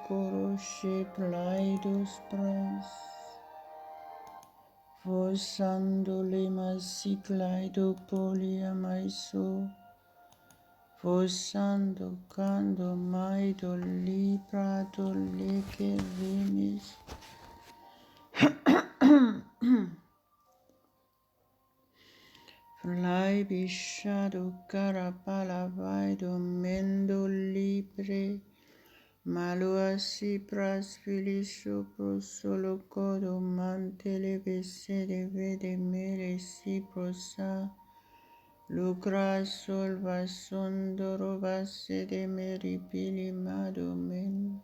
koroshe plaidos pras. Vosando le masiclaido polia maiso. Vosando cando maido librado leke rimis. Fly bishado carapala vaido mendo libre. Malua cipras filiso pro solo codo mantele besede vede mere ciprosa. Lucra solva sondoro basede meri pili madomen.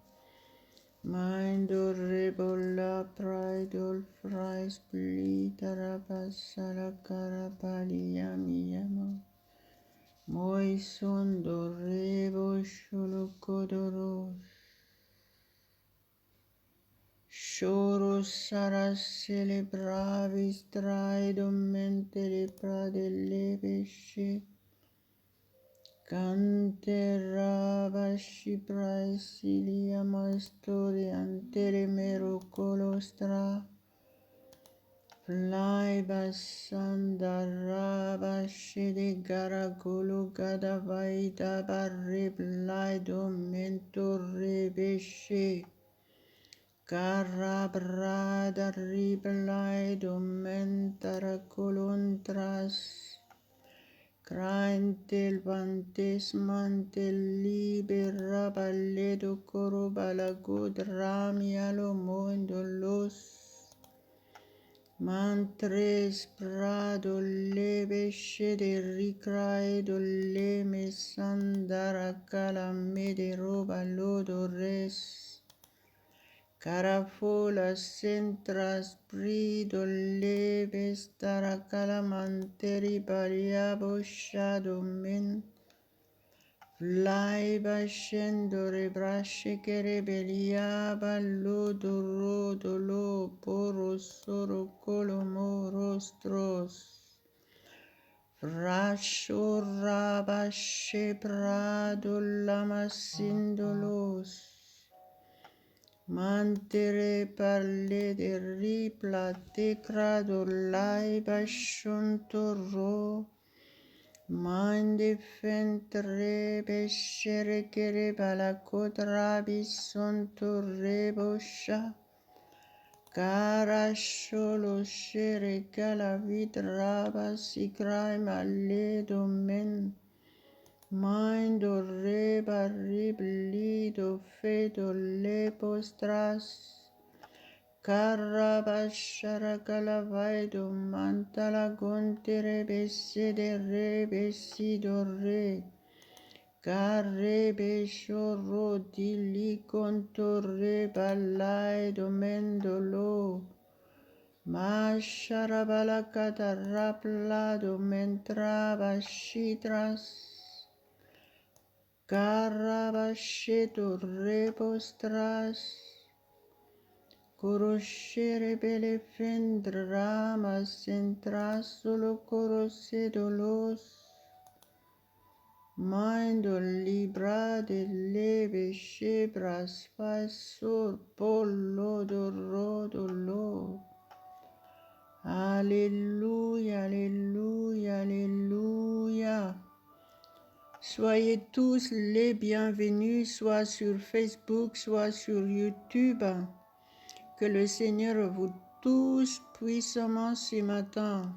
Mindo rebola pridol fries blitara basala carapali yami. Moi sondo rebo sholo kodoros. Shoro sara celebravis traido mente le prade lebesce. Cantera shi praesilia mastori antere mero colostra. Fly basanda rabashe de garagolo gada vaida barre blaido mento rebeshe. Carabrada riblaido mentara colontras. Craintel vantes mantel libera balledo coro balago dramialo mondolos. Mantres prado lebesce de ricraedo le mesandara calame de roba lodores. Carafola centras prido leves tara calamanteri bariabo shadow men. Fly bascendo rebrasce che rebeliaba lodo rodo lo poro soro colomo rostros. Frascio rabasce prado lamasindolos. Mantere parle de ripla te crado laiba shuntorro. Mande fentre bescere che balacotra bisonto reboscia. Cara solo scere cala vidraba si crime alle domen. Mindo reba riblido fedo le postras. Carabashara calavaido mantala gontere besede re besido re. Carrebe shorro dili conto re balaido mendolo. Masharabala cataraplado mentraba shitras. Carabasheto repostras. Coroscere belle fendrama centras solo corosedolos. Mindo libra de leve shebras fasor pollo dorodolo. Alléluia, alléluia, alléluia. Soyez tous les bienvenus, soit sur Facebook, soit sur YouTube. Que le Seigneur vous touche puissamment ce matin.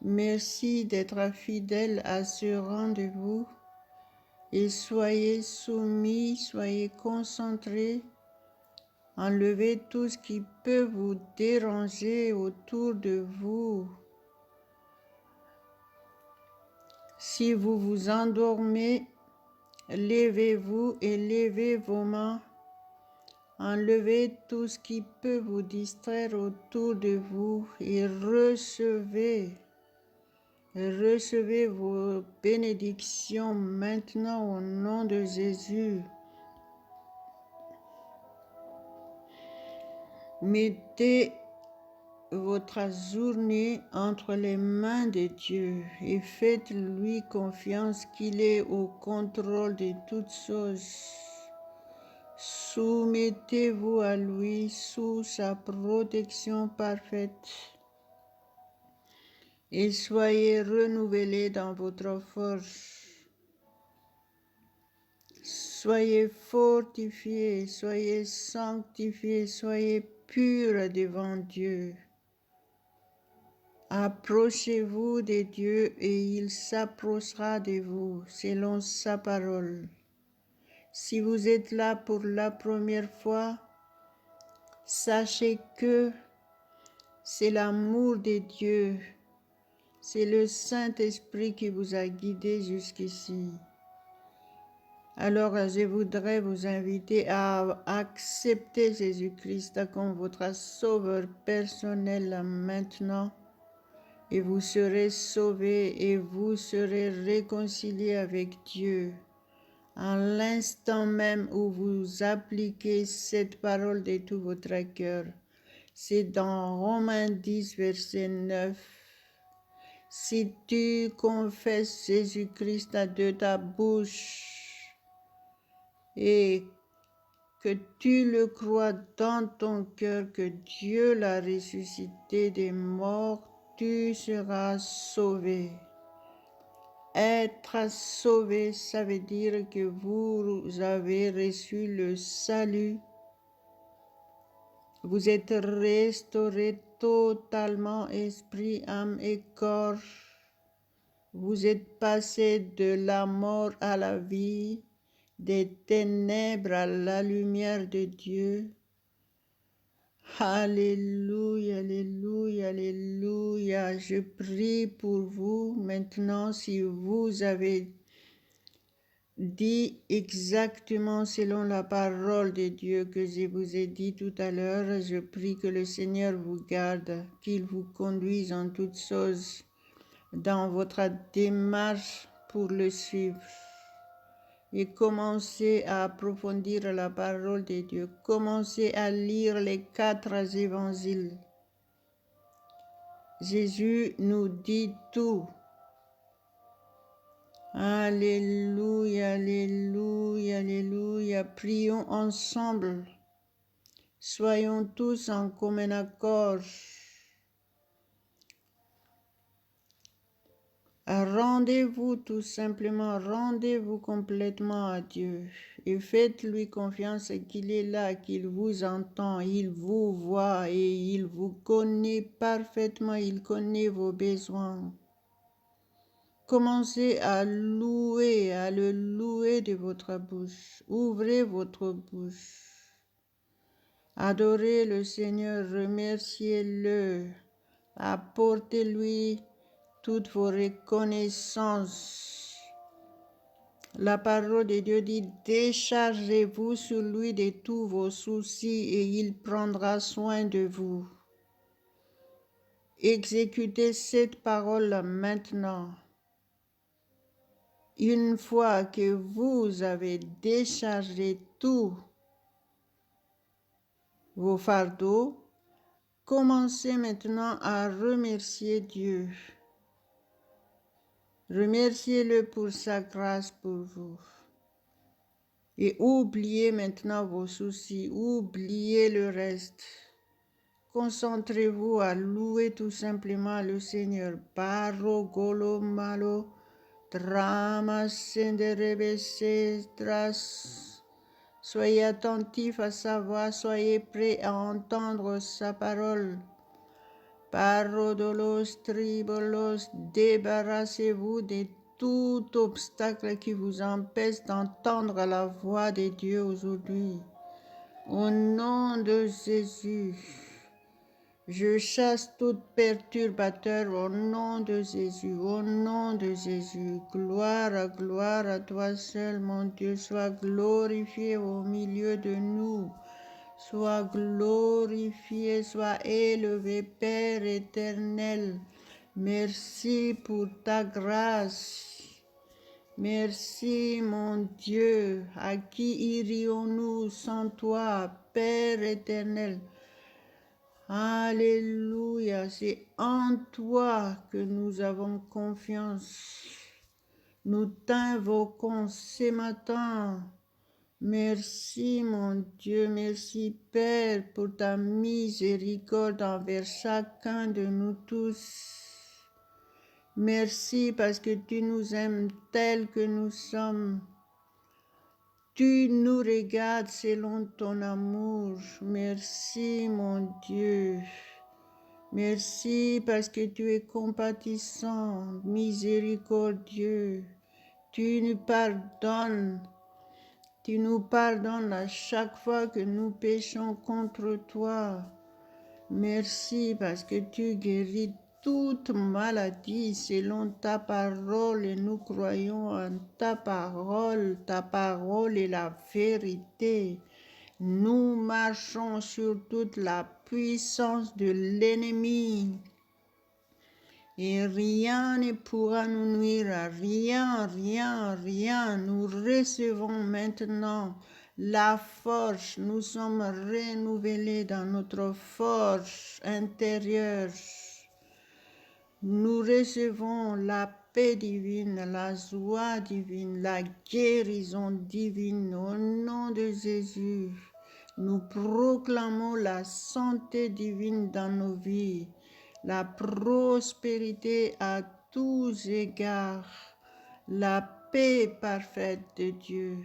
Merci d'être fidèle à ce rendez-vous et soyez soumis, soyez concentrés. Enlevez tout ce qui peut vous déranger autour de vous. Si vous vous endormez, levez-vous et levez vos mains. Enlevez tout ce qui peut vous distraire autour de vous et recevez vos bénédictions maintenant au nom de Jésus. Mettez votre journée entre les mains de Dieu et faites-lui confiance qu'il est au contrôle de toutes choses. Soumettez-vous à lui sous sa protection parfaite et soyez renouvelés dans votre force. Soyez fortifiés, soyez sanctifiés, soyez purs devant Dieu. Approchez-vous de Dieu et il s'approchera de vous selon sa parole. Si vous êtes là pour la première fois, sachez que c'est l'amour de Dieu, c'est le Saint-Esprit qui vous a guidé jusqu'ici. Alors, je voudrais vous inviter à accepter Jésus-Christ comme votre sauveur personnel maintenant, et vous serez sauvés et vous serez réconciliés avec Dieu. En l'instant même où vous appliquez cette parole de tout votre cœur. C'est dans Romains 10, verset 9. Si tu confesses Jésus-Christ de ta bouche et que tu le crois dans ton cœur que Dieu l'a ressuscité des morts, tu seras sauvé. Être sauvé, ça veut dire que vous avez reçu le salut. Vous êtes restauré totalement, esprit, âme et corps. Vous êtes passé de la mort à la vie, des ténèbres à la lumière de Dieu. Alléluia, alléluia, alléluia. Je prie pour vous maintenant si vous avez dit exactement selon la parole de Dieu que je vous ai dit tout à l'heure. Je prie que le Seigneur vous garde, qu'il vous conduise en toutes choses dans votre démarche pour le suivre. Et commencez à approfondir la parole de Dieu. Commencez à lire les 4 évangiles. Jésus nous dit tout. Alléluia, alléluia, alléluia. Prions ensemble. Soyons tous en commun accord. Rendez-vous tout simplement, rendez-vous complètement à Dieu et faites-lui confiance qu'il est là, qu'il vous entend, il vous voit et il vous connaît parfaitement, il connaît vos besoins. Commencez à le louer de votre bouche. Ouvrez votre bouche. Adorez le Seigneur, remerciez-le, apportez-lui toutes vos reconnaissances. La parole de Dieu dit, déchargez-vous sur lui de tous vos soucis et il prendra soin de vous. Exécutez cette parole maintenant. Une fois que vous avez déchargé tous vos fardeaux, commencez maintenant à remercier Dieu. Remerciez-le pour sa grâce pour vous. Et oubliez maintenant vos soucis, oubliez le reste. Concentrez-vous à louer tout simplement le Seigneur. Paro golo malo, drama senderebe tras. Soyez attentifs à sa voix, soyez prêts à entendre sa parole. Parodolos, tribolos, débarrassez-vous de tout obstacle qui vous empêche d'entendre la voix de Dieu aujourd'hui. Au nom de Jésus, je chasse tout perturbateur au nom de Jésus, au nom de Jésus. Gloire à toi seul, mon Dieu, sois glorifié au milieu de nous. Sois glorifié, sois élevé, Père éternel. Merci pour ta grâce. Merci, mon Dieu. À qui irions-nous sans toi, Père éternel? Alléluia, c'est en toi que nous avons confiance. Nous t'invoquons ce matin. Merci mon Dieu, merci Père pour ta miséricorde envers chacun de nous tous. Merci parce que tu nous aimes tels que nous sommes. Tu nous regardes selon ton amour. Merci mon Dieu. Merci parce que tu es compatissant, miséricordieux. Tu nous pardonnes. Tu nous pardonnes à chaque fois que nous péchons contre toi. Merci parce que tu guéris toute maladie selon ta parole et nous croyons en ta parole. Ta parole est la vérité. Nous marchons sur toute la puissance de l'ennemi. Et rien ne pourra nous nuire, rien. Nous recevons maintenant la force, nous sommes renouvelés dans notre force intérieure. Nous recevons la paix divine, la joie divine, la guérison divine au nom de Jésus. Nous proclamons la santé divine dans nos vies, la prospérité à tous égards, la paix parfaite de Dieu.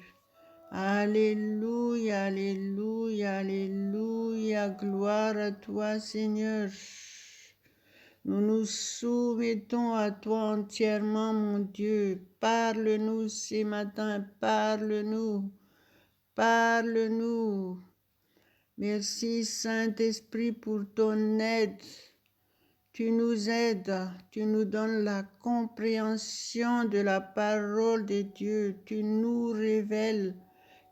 Alléluia, alléluia, alléluia, gloire à toi Seigneur. Nous nous soumettons à toi entièrement mon Dieu. Parle-nous ce matin, parle-nous, parle-nous. Merci Saint-Esprit pour ton aide. Tu nous aides, tu nous donnes la compréhension de la parole de Dieu. Tu nous révèles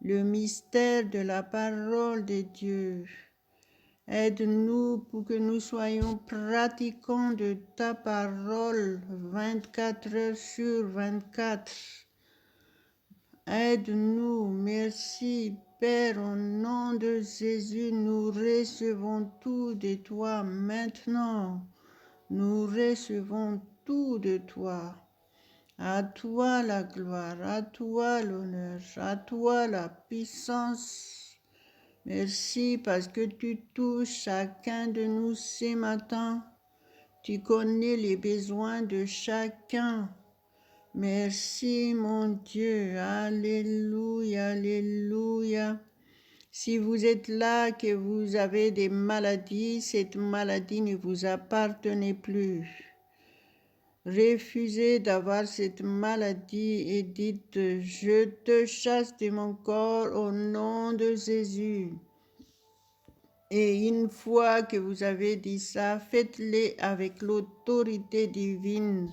le mystère de la parole de Dieu. Aide-nous pour que nous soyons pratiquants de ta parole 24 heures sur 24. Aide-nous, merci Père, au nom de Jésus, nous recevons tout de toi maintenant. Nous recevons tout de toi. À toi la gloire, à toi l'honneur, à toi la puissance. Merci parce que tu touches chacun de nous ce matin. Tu connais les besoins de chacun. Merci mon Dieu. Alléluia, alléluia. Si vous êtes là, que vous avez des maladies, cette maladie ne vous appartenait plus. Refusez d'avoir cette maladie et dites, je te chasse de mon corps au nom de Jésus. Et une fois que vous avez dit ça, faites-le avec l'autorité divine.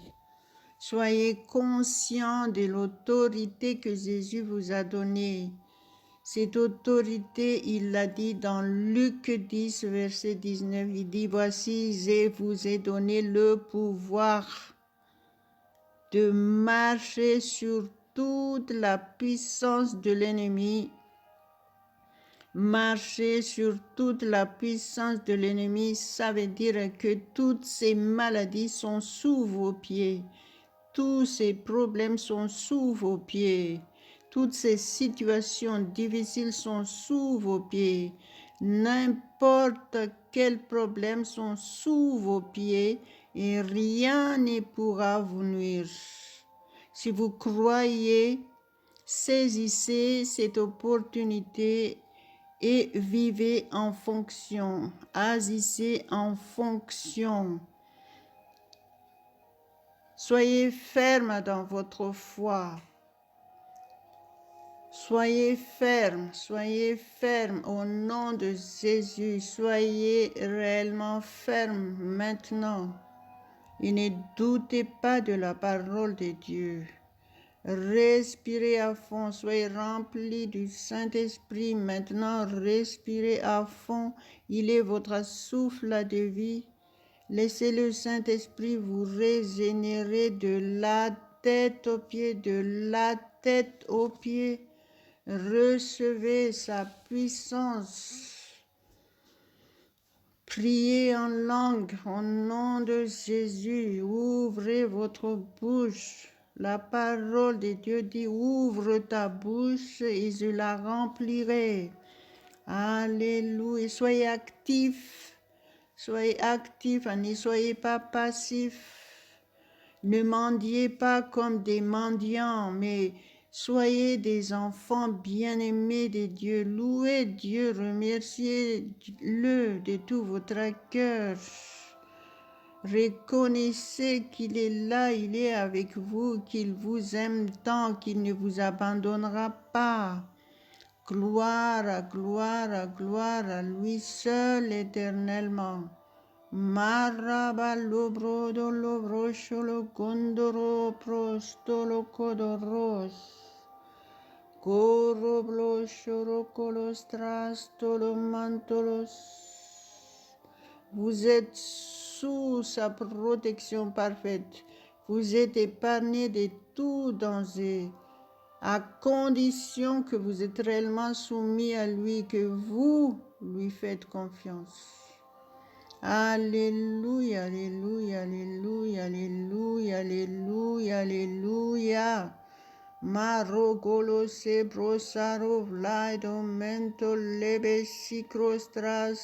Soyez conscient de l'autorité que Jésus vous a donnée. Cette autorité, il l'a dit dans Luc 10, verset 19, il dit, voici, je vous ai donné le pouvoir de marcher sur toute la puissance de l'ennemi. Marcher sur toute la puissance de l'ennemi, ça veut dire que toutes ces maladies sont sous vos pieds. Tous ces problèmes sont sous vos pieds. Toutes ces situations difficiles sont sous vos pieds. N'importe quel problème sont sous vos pieds et rien ne pourra vous nuire. Si vous croyez, saisissez cette opportunité et vivez en fonction. Agissez en fonction. Soyez ferme dans votre foi. Soyez ferme au nom de Jésus. Soyez réellement ferme maintenant. Et ne doutez pas de la parole de Dieu. Respirez à fond, soyez remplis du Saint-Esprit. Maintenant, respirez à fond. Il est votre souffle de vie. Laissez le Saint-Esprit vous régénérer de la tête aux pieds, de la tête aux pieds. Recevez sa puissance. Priez en langue au nom de Jésus. Ouvrez votre bouche. La parole de Dieu dit, ouvre ta bouche et je la remplirai. Alléluia. Soyez actifs. Soyez actifs, ne soyez pas passifs. Ne mendiez pas comme des mendiants, mais soyez des enfants bien-aimés de Dieu. Louez Dieu, remerciez-le de tout votre cœur. Reconnaissez qu'il est là, il est avec vous, qu'il vous aime tant, qu'il ne vous abandonnera pas. Gloire, gloire, gloire à lui seul éternellement. Maraba do lobro sholo gondoro prostolo kodoros. Koroblo shoro kolostras tolo mantolos. Vous êtes sous sa protection parfaite. Vous êtes épargnés de tout danger, à condition que vous êtes réellement soumis à lui, que vous lui faites confiance. Alléluia, alléluia, alléluia, alléluia, alléluia, alléluia. Marogolo se brosaro vlaido mento lebe sicrostras.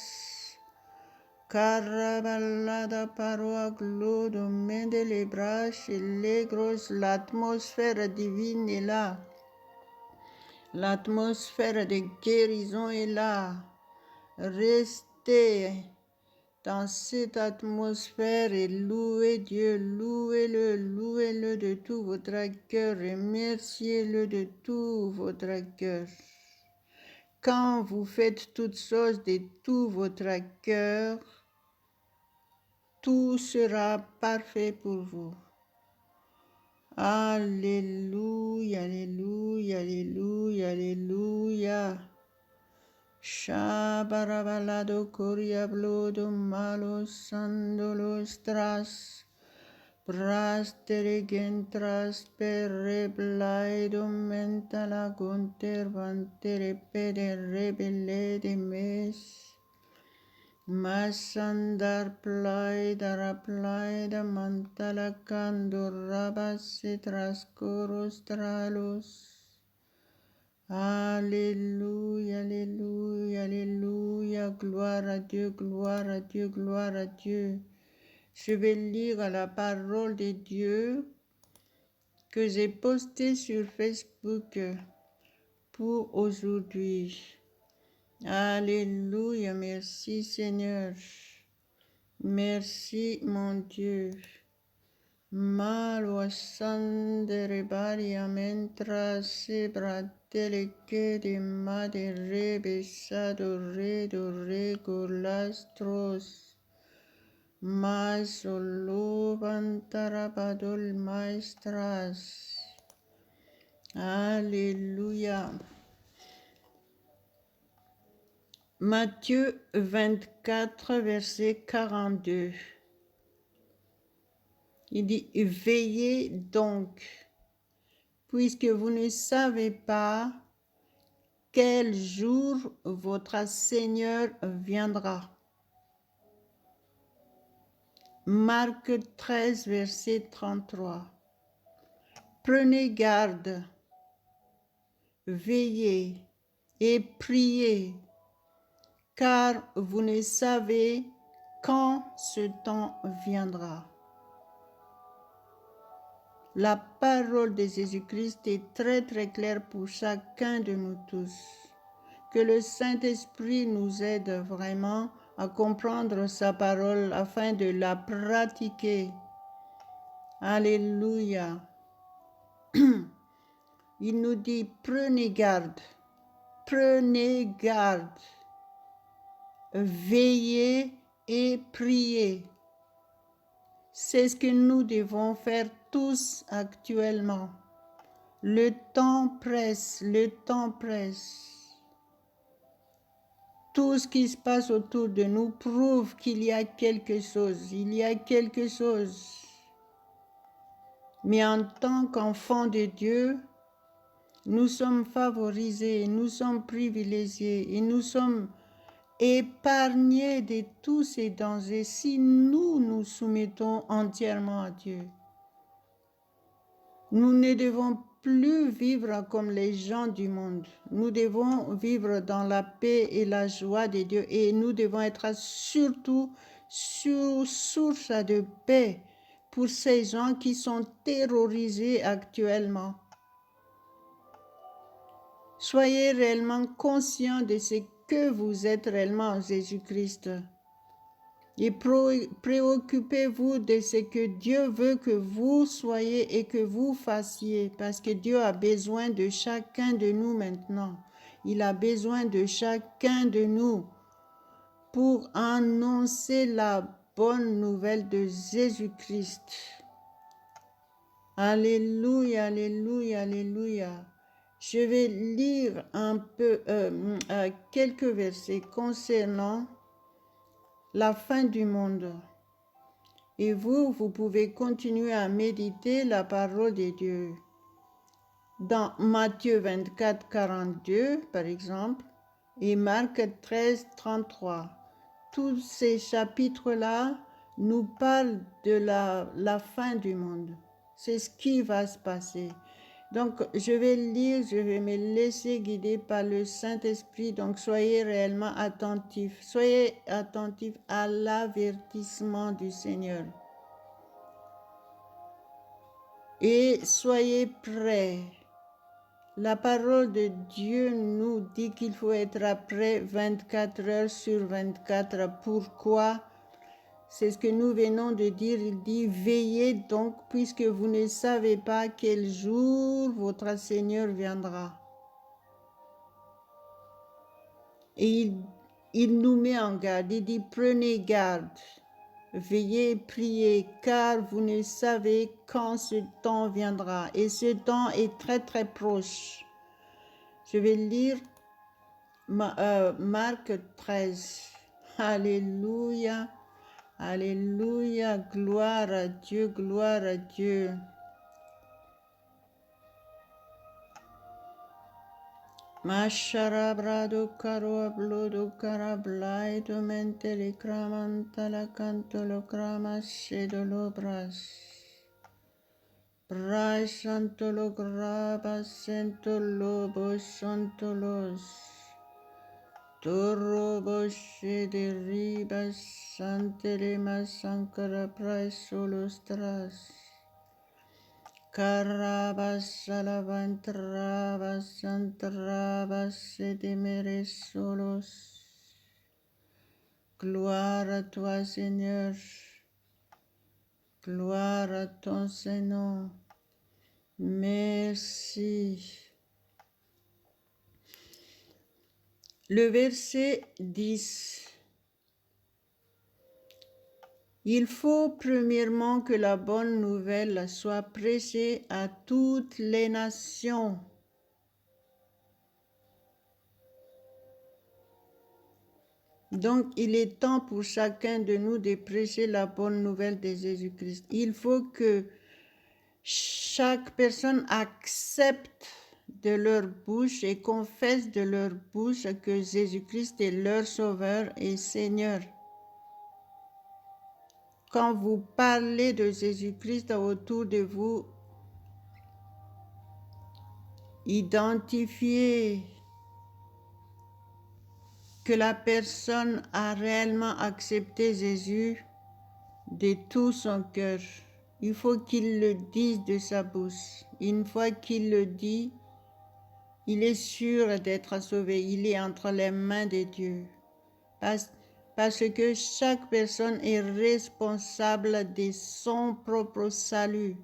Carabalada paroa glodo mende les bras et les grosses. L'atmosphère divine est là. L'atmosphère de guérison est là. Restez dans cette atmosphère et louez Dieu, louez-le de tout votre cœur, remerciez-le de tout votre cœur. Quand vous faites toutes choses de tout votre cœur, tout sera parfait pour vous. Alléluia, alléluia, alléluia, alléluia. Shabarabalado coriablodo malo sandolos tras. Prasteregentras perreblaido mentala gunter vantere pede rebele de mes. Masandar plaida mantala candorabas et trascoros tralos. Alléluia, alléluia, alléluia, gloire à Dieu, gloire à Dieu, gloire à Dieu. Je vais lire la parole de Dieu que j'ai postée sur Facebook pour aujourd'hui. Alléluia, merci Seigneur. Merci mon Dieu. Malo sandere baria mentra se bratele che de madere besado redo rego lastros. Masolo bantarabadol maestras. Alléluia. Matthieu 24, verset 42. Il dit, veillez donc, puisque vous ne savez pas quel jour votre Seigneur viendra. Marc 13, verset 33. Prenez garde, veillez et priez, car vous ne savez quand ce temps viendra. La parole de Jésus-Christ est très très claire pour chacun de nous tous. Que le Saint-Esprit nous aide vraiment à comprendre sa parole afin de la pratiquer. Alléluia. Il nous dit, prenez garde, veillez et priez. C'est ce que nous devons faire tous actuellement. Le temps presse, le temps presse. Tout ce qui se passe autour de nous prouve qu'il y a quelque chose, Mais en tant qu'enfants de Dieu, nous sommes favorisés, nous sommes privilégiés et nous sommes épargnés de tous ces dangers si nous nous soumettons entièrement à Dieu. Nous ne devons plus vivre comme les gens du monde. Nous devons vivre dans la paix et la joie de Dieu et nous devons être surtout source de paix pour ces gens qui sont terrorisés actuellement. Soyez réellement conscients de ce que vous êtes réellement en Jésus-Christ. Et préoccupez-vous de ce que Dieu veut que vous soyez et que vous fassiez, parce que Dieu a besoin de chacun de nous maintenant. Il a besoin de chacun de nous pour annoncer la bonne nouvelle de Jésus-Christ. Alléluia, alléluia, alléluia. Je vais lire un peu quelques versets concernant la fin du monde. Et vous pouvez continuer à méditer la parole de Dieu. Dans Matthieu 24, 42, par exemple, et Marc 13, 33. Tous ces chapitres-là nous parlent de la fin du monde. C'est ce qui va se passer. Donc, je vais lire, je vais me laisser guider par le Saint-Esprit. Donc, soyez réellement attentifs. Soyez attentifs à l'avertissement du Seigneur. Et soyez prêts. La parole de Dieu nous dit qu'il faut être prêt 24 heures sur 24. Pourquoi? C'est ce que nous venons de dire. Il dit, veillez donc, puisque vous ne savez pas quel jour votre Seigneur viendra. Et il nous met en garde. Il dit, prenez garde, veillez, priez, car vous ne savez quand ce temps viendra. Et ce temps est très très proche. Je vais lire Marc 13. Alléluia. Alléluia, gloire à Dieu, gloire à Dieu. Masharabrado caro ablodo carablai domente le cramanta la canto lo cramas de lobras. Brai santo lo grabas sento lobo santo los. Torroboshe de ribas santelema sankara prai solos tras. Carabas alavantrabas antrabas de mere solos. Gloire à toi Seigneur. Gloire à ton Seigneur. Merci. Le verset 10. Il faut premièrement que la bonne nouvelle soit prêchée à toutes les nations. Donc, il est temps pour chacun de nous de prêcher la bonne nouvelle de Jésus-Christ. Il faut que chaque personne accepte de leur bouche et confesse de leur bouche que Jésus-Christ est leur Sauveur et Seigneur. Quand vous parlez de Jésus-Christ autour de vous, identifiez que la personne a réellement accepté Jésus de tout son cœur. Il faut qu'il le dise de sa bouche. Une fois qu'il le dit, il est sûr d'être sauvé. Il est entre les mains de Dieu. Parce que chaque personne est responsable de son propre salut.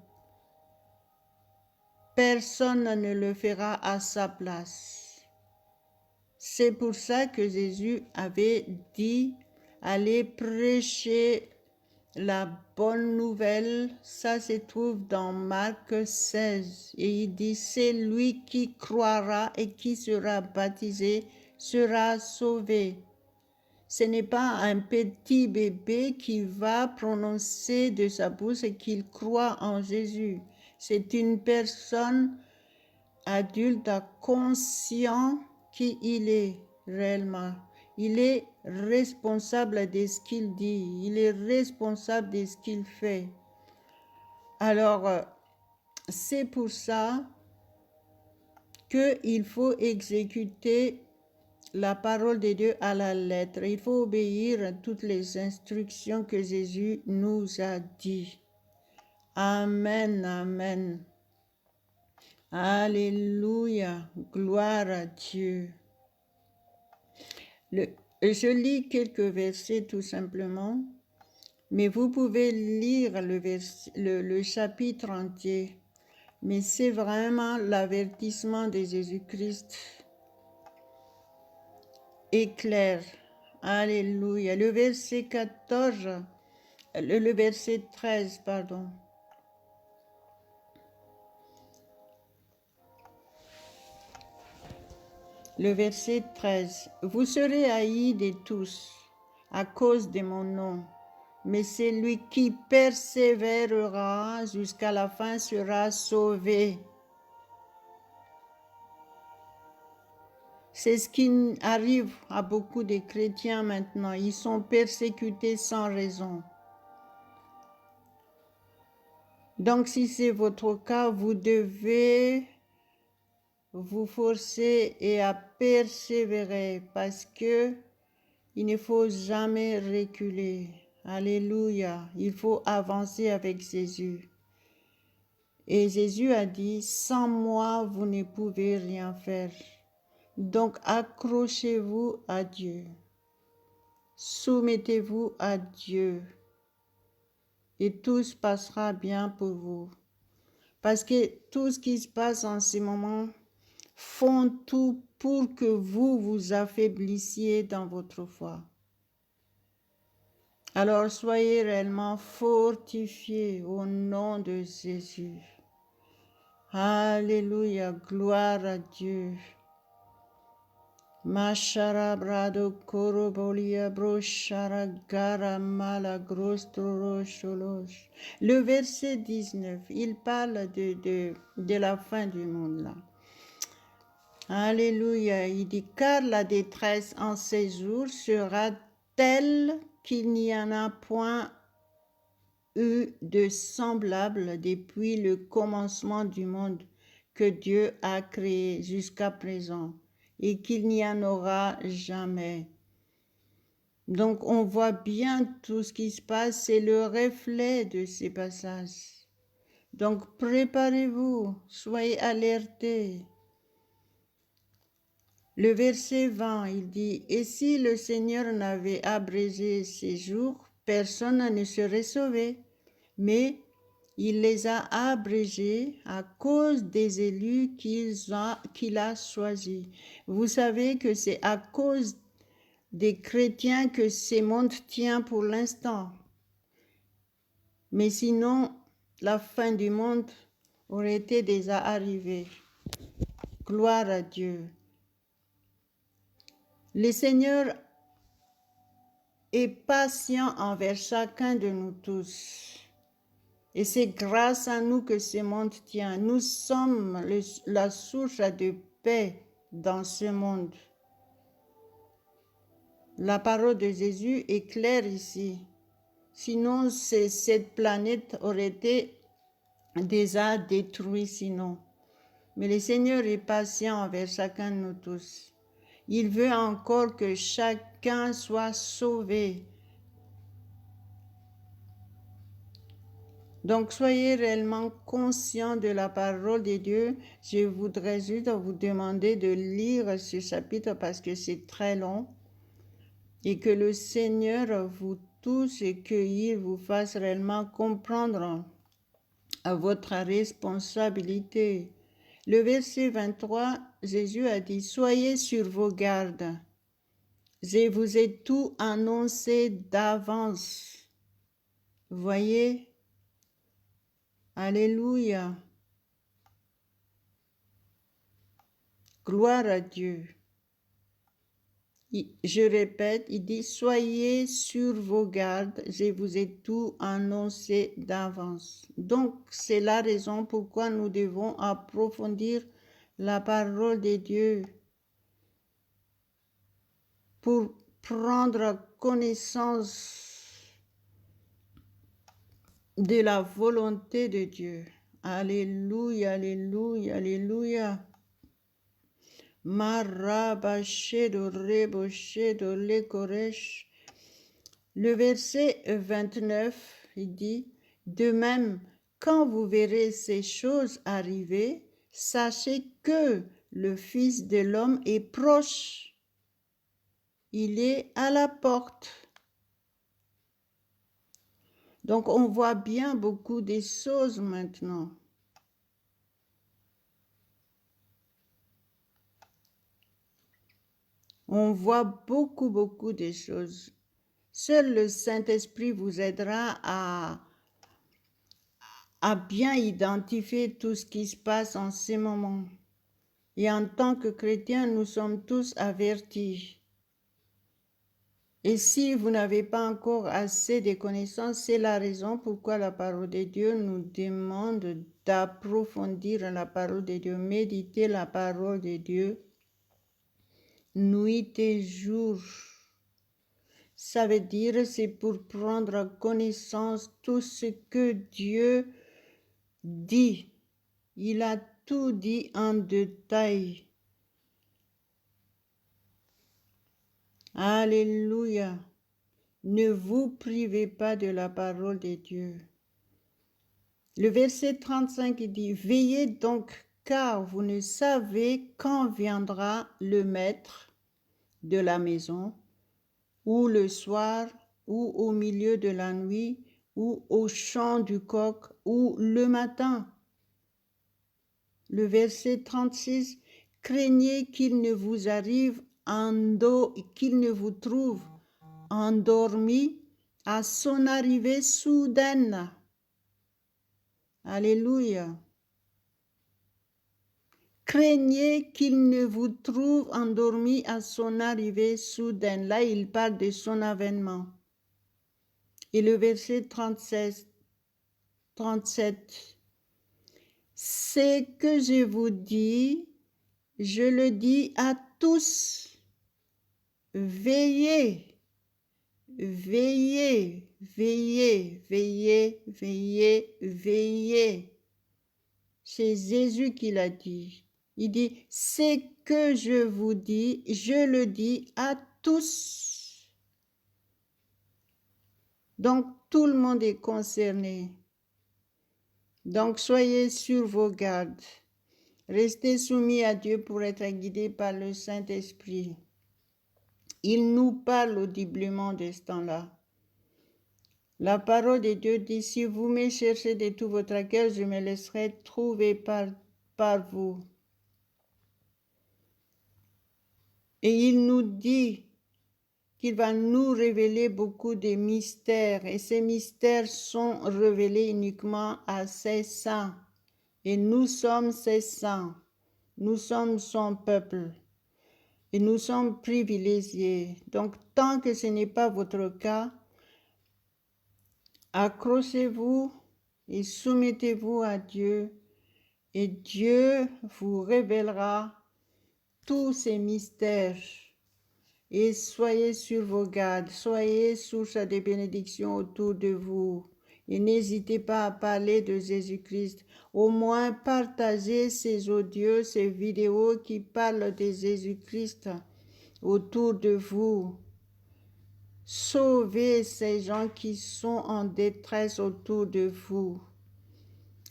Personne ne le fera à sa place. C'est pour ça que Jésus avait dit, allez prêcher la bonne nouvelle. Ça se trouve dans Marc 16. Et il dit, c'est lui qui croira et qui sera baptisé, sera sauvé. Ce n'est pas un petit bébé qui va prononcer de sa bouche qu'il croit en Jésus. C'est une personne adulte conscient qui il est réellement. Il est responsable de ce qu'il dit. Il est responsable de ce qu'il fait. Alors, c'est pour ça qu'il faut exécuter la parole de Dieu à la lettre. Il faut obéir à toutes les instructions que Jésus nous a dit. Amen, amen. Alléluia, gloire à Dieu. Je lis quelques versets tout simplement, mais vous pouvez lire le chapitre entier. Mais c'est vraiment l'avertissement de Jésus-Christ est clair. Alléluia. Le verset 14, le verset 13, pardon. Le verset 13. Vous serez haïs de tous à cause de mon nom, mais celui qui persévérera jusqu'à la fin sera sauvé. C'est ce qui arrive à beaucoup de chrétiens maintenant. Ils sont persécutés sans raison. Donc, si c'est votre cas, vous devez vous forcer et à persévérer parce que il ne faut jamais reculer. Alléluia. Il faut avancer avec Jésus. Et Jésus a dit, sans moi, vous ne pouvez rien faire. Donc, accrochez-vous à Dieu. Soumettez-vous à Dieu. Et tout se passera bien pour vous. Parce que tout ce qui se passe en ce moment font tout pour que vous vous affaiblissiez dans votre foi. Alors soyez réellement fortifiés au nom de Jésus. Alléluia, gloire à Dieu. Mashara brado korobolia broshara gara mala grostorosholos. Le verset 19, il parle de la fin du monde là. Alléluia, il dit car la détresse en ces jours sera telle qu'il n'y en a point eu de semblable depuis le commencement du monde que Dieu a créé jusqu'à présent et qu'il n'y en aura jamais. Donc on voit bien tout ce qui se passe, c'est le reflet de ces passages. Donc préparez-vous, soyez alertés. Le verset 20, il dit, « Et si le Seigneur n'avait abrégé ces jours, personne ne serait sauvé. Mais il les a abrégés à cause des élus qu'il a choisis. » Vous savez que c'est à cause des chrétiens que ce monde tient pour l'instant. Mais sinon, la fin du monde aurait été déjà arrivée. Gloire à Dieu. Le Seigneur est patient envers chacun de nous tous. Et c'est grâce à nous que ce monde tient. Nous sommes la source de paix dans ce monde. La parole de Jésus est claire ici. Sinon, cette planète aurait été déjà détruite sinon. Mais le Seigneur est patient envers chacun de nous tous. Il veut encore que chacun soit sauvé. Donc, soyez réellement conscients de la parole de Dieu. Je voudrais juste vous demander de lire ce chapitre parce que c'est très long. Et que le Seigneur vous touche et qu'il vous fasse réellement comprendre à votre responsabilité. Le verset 23, Jésus a dit, « Soyez sur vos gardes. Je vous ai tout annoncé d'avance. » Voyez? Alléluia. Gloire à Dieu. Je répète, il dit, soyez sur vos gardes, je vous ai tout annoncé d'avance. Donc, c'est la raison pourquoi nous devons approfondir la parole de Dieu pour prendre connaissance de la volonté de Dieu. Alléluia, alléluia, alléluia. Marabashedo reboshedo lekoresh. Le verset 29, il dit, « De même, quand vous verrez ces choses arriver, sachez que le Fils de l'homme est proche. Il est à la porte. » Donc, on voit bien beaucoup de choses maintenant. On voit beaucoup de choses. Seul le Saint-Esprit vous aidera à bien identifier tout ce qui se passe en ces moments. Et en tant que chrétiens, nous sommes tous avertis. Et si vous n'avez pas encore assez de connaissances, c'est la raison pourquoi la parole de Dieu nous demande d'approfondir la parole de Dieu, méditer la parole de Dieu, nuit et jour. Ça veut dire c'est pour prendre connaissance tout ce que Dieu dit. Il a tout dit en détail. Alléluia. Ne vous privez pas de la parole de Dieu. Le verset 35 dit, « Veillez donc, car vous ne savez quand viendra le maître de la maison, ou le soir, ou au milieu de la nuit, ou au chant du coq, ou le matin. » Le verset 36, « Craignez qu'il ne vous arrive qu'il ne vous trouve endormi à son arrivée soudaine. » Alléluia. Craignez qu'il ne vous trouve endormi à son arrivée soudaine. Là, il parle de son avènement. Et le verset 37. Ce que je vous dis, je le dis à tous. Veillez, veillez, veillez, veillez, veillez, veillez. C'est Jésus qui l'a dit. Il dit, ce que je vous dis, je le dis à tous. Donc, tout le monde est concerné. Donc, soyez sur vos gardes. Restez soumis à Dieu pour être guidés par le Saint-Esprit. Il nous parle audiblement de ce temps-là. La parole de Dieu dit, si vous me cherchez de tout votre cœur, je me laisserai trouver par vous. Et il nous dit qu'il va nous révéler beaucoup de mystères. Et ces mystères sont révélés uniquement à ses saints. Et nous sommes ses saints. Nous sommes son peuple. Et nous sommes privilégiés. Donc, tant que ce n'est pas votre cas, accrochez-vous et soumettez-vous à Dieu. Et Dieu vous révélera tous ces mystères. Et soyez sur vos gardes, soyez source de bénédiction autour de vous. Et n'hésitez pas à parler de Jésus-Christ. Au moins, partagez ces audios, ces vidéos qui parlent de Jésus-Christ autour de vous. Sauvez ces gens qui sont en détresse autour de vous.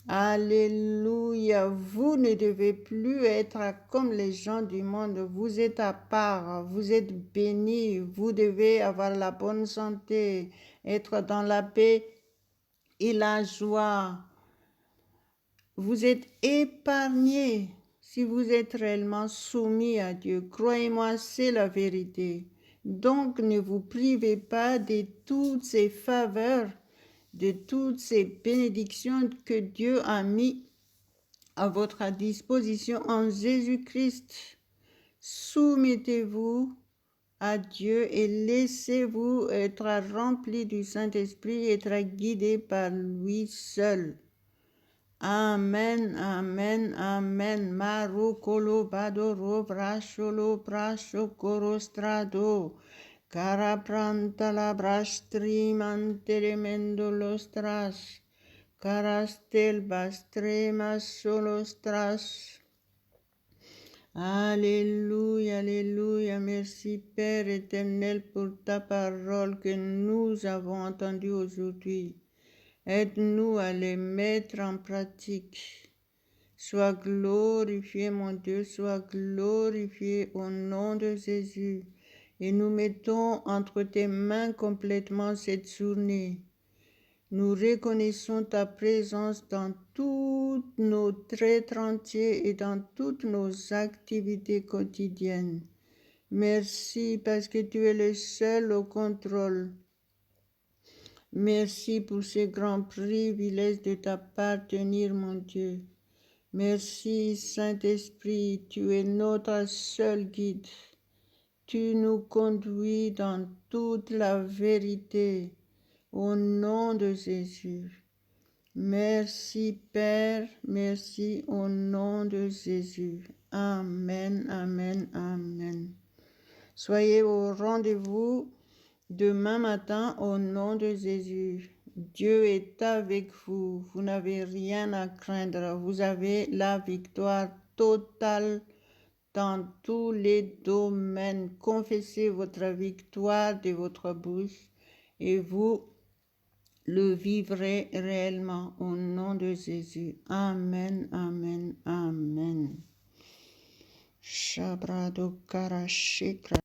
Alléluia. Vous ne devez plus être comme les gens du monde. Vous êtes à part. Vous êtes bénis. Vous devez avoir la bonne santé, être dans la paix et la joie. Vous êtes épargnés si vous êtes réellement soumis à Dieu. Croyez-moi, c'est la vérité. Donc, ne vous privez pas de toutes ces faveurs, de toutes ces bénédictions que Dieu a mis à votre disposition en Jésus-Christ. Soumettez-vous à Dieu et laissez-vous être remplis du Saint-Esprit et être guidés par lui seul. Amen, amen, amen. Maru kolo badoro brasholo brasho korostrado. Carapranta la brastri mantelemendo los tras. Carastel bastrema solostras. Alléluia, alléluia. Merci Père éternel pour ta parole que nous avons entendue aujourd'hui. Aide-nous à les mettre en pratique. Sois glorifié, mon Dieu, sois glorifié au nom de Jésus. Et nous mettons entre tes mains complètement cette journée. Nous reconnaissons ta présence dans tous nos traits entiers et dans toutes nos activités quotidiennes. Merci parce que tu es le seul au contrôle. Merci pour ce grand privilège de t'appartenir, mon Dieu. Merci, Saint-Esprit, tu es notre seul guide. Tu nous conduis dans toute la vérité. Au nom de Jésus. Merci Père, merci au nom de Jésus. Amen, amen, amen. Soyez au rendez-vous demain matin au nom de Jésus. Dieu est avec vous. Vous n'avez rien à craindre. Vous avez la victoire totale dans tous les domaines. Confessez votre victoire de votre bouche et vous le vivrez réellement au nom de Jésus. Amen, amen, amen. Shabrado Karashikra.